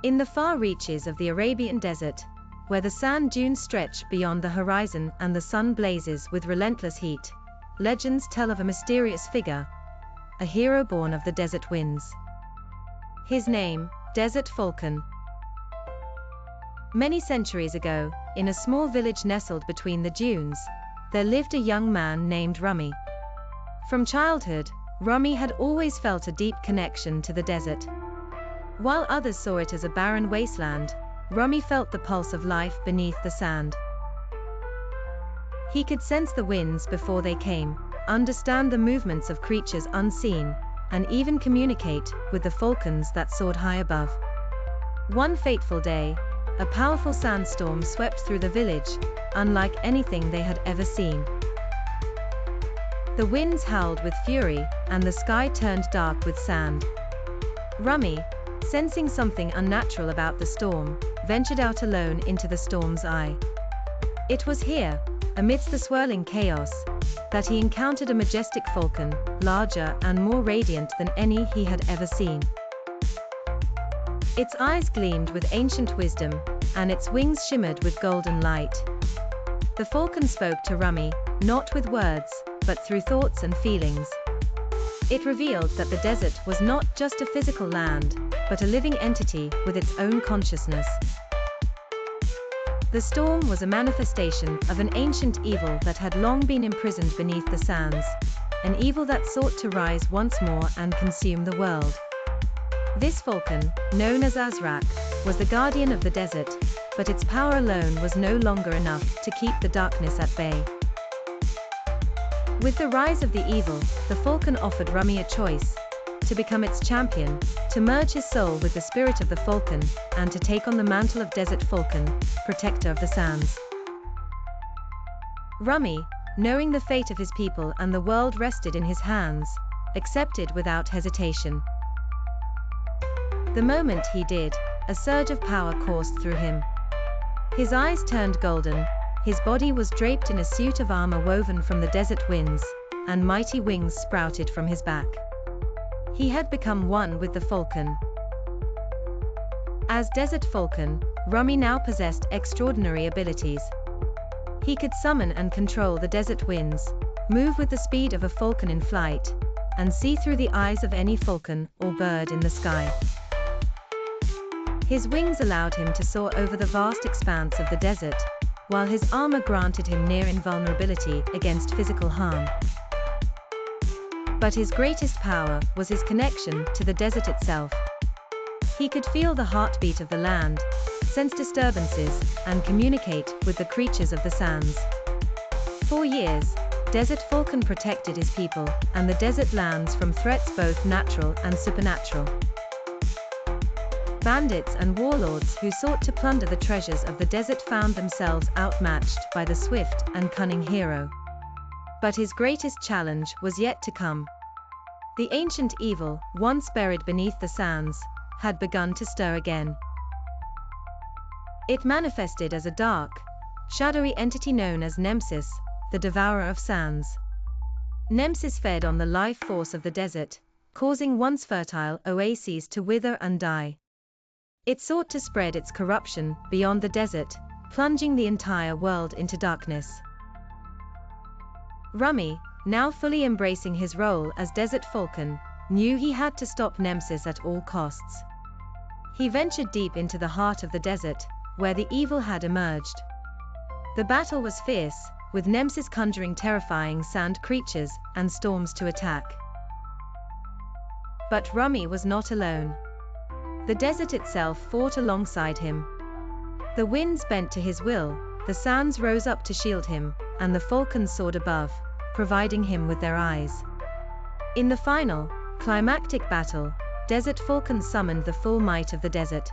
In the far reaches of the Arabian desert, where the sand dunes stretch beyond the horizon and the sun blazes with relentless heat, legends tell of a mysterious figure, a hero born of the desert winds. His name, Desert Falcon. Many centuries ago, in a small village nestled between the dunes, there lived a young man named Rummy. From childhood, Rummy had always felt a deep connection to the desert. While others saw it as a barren wasteland, Rummy felt the pulse of life beneath the sand. He could sense the winds before they came, understand the movements of creatures unseen, and even communicate with the falcons that soared high above. One fateful day, a powerful sandstorm swept through the village, unlike anything they had ever seen. The winds howled with fury, and the sky turned dark with sand. Rummy, sensing something unnatural about the storm, ventured out alone into the storm's eye. It was here, amidst the swirling chaos, that he encountered a majestic falcon, larger and more radiant than any he had ever seen. Its eyes gleamed with ancient wisdom, and its wings shimmered with golden light. The falcon spoke to Rummy, not with words, but through thoughts and feelings. It revealed that the desert was not just a physical land, but a living entity with its own consciousness. The storm was a manifestation of an ancient evil that had long been imprisoned beneath the sands, an evil that sought to rise once more and consume the world. This falcon, known as Azraq, was the guardian of the desert, but its power alone was no longer enough to keep the darkness at bay. With the rise of the evil, the falcon offered Rummy a choice: to become its champion, to merge his soul with the spirit of the falcon, and to take on the mantle of Desert Falcon, protector of the sands. Rummy, knowing the fate of his people and the world rested in his hands, accepted without hesitation. The moment he did, a surge of power coursed through him. His eyes turned golden, his body was draped in a suit of armor woven from the desert winds, and mighty wings sprouted from his back. He had become one with the falcon. As Desert Falcon, Rummy now possessed extraordinary abilities. He could summon and control the desert winds, move with the speed of a falcon in flight, and see through the eyes of any falcon or bird in the sky. His wings allowed him to soar over the vast expanse of the desert, while his armor granted him near invulnerability against physical harm. But his greatest power was his connection to the desert itself. He could feel the heartbeat of the land, sense disturbances, and communicate with the creatures of the sands. For years, Desert Falcon protected his people and the desert lands from threats both natural and supernatural. Bandits and warlords who sought to plunder the treasures of the desert found themselves outmatched by the swift and cunning hero. But his greatest challenge was yet to come. The ancient evil, once buried beneath the sands, had begun to stir again. It manifested as a dark, shadowy entity known as Nemesis, the devourer of sands. Nemesis fed on the life force of the desert, causing once fertile oases to wither and die. It sought to spread its corruption beyond the desert, plunging the entire world into darkness. Rummy, now fully embracing his role as Desert Falcon, knew he had to stop Nemesis at all costs. He ventured deep into the heart of the desert, where the evil had emerged. The battle was fierce, with Nemesis conjuring terrifying sand creatures and storms to attack. But Rummy was not alone. The desert itself fought alongside him. The winds bent to his will, the sands rose up to shield him, and the falcons soared above, providing him with their eyes. In the final, climactic battle, Desert Falcon summoned the full might of the desert.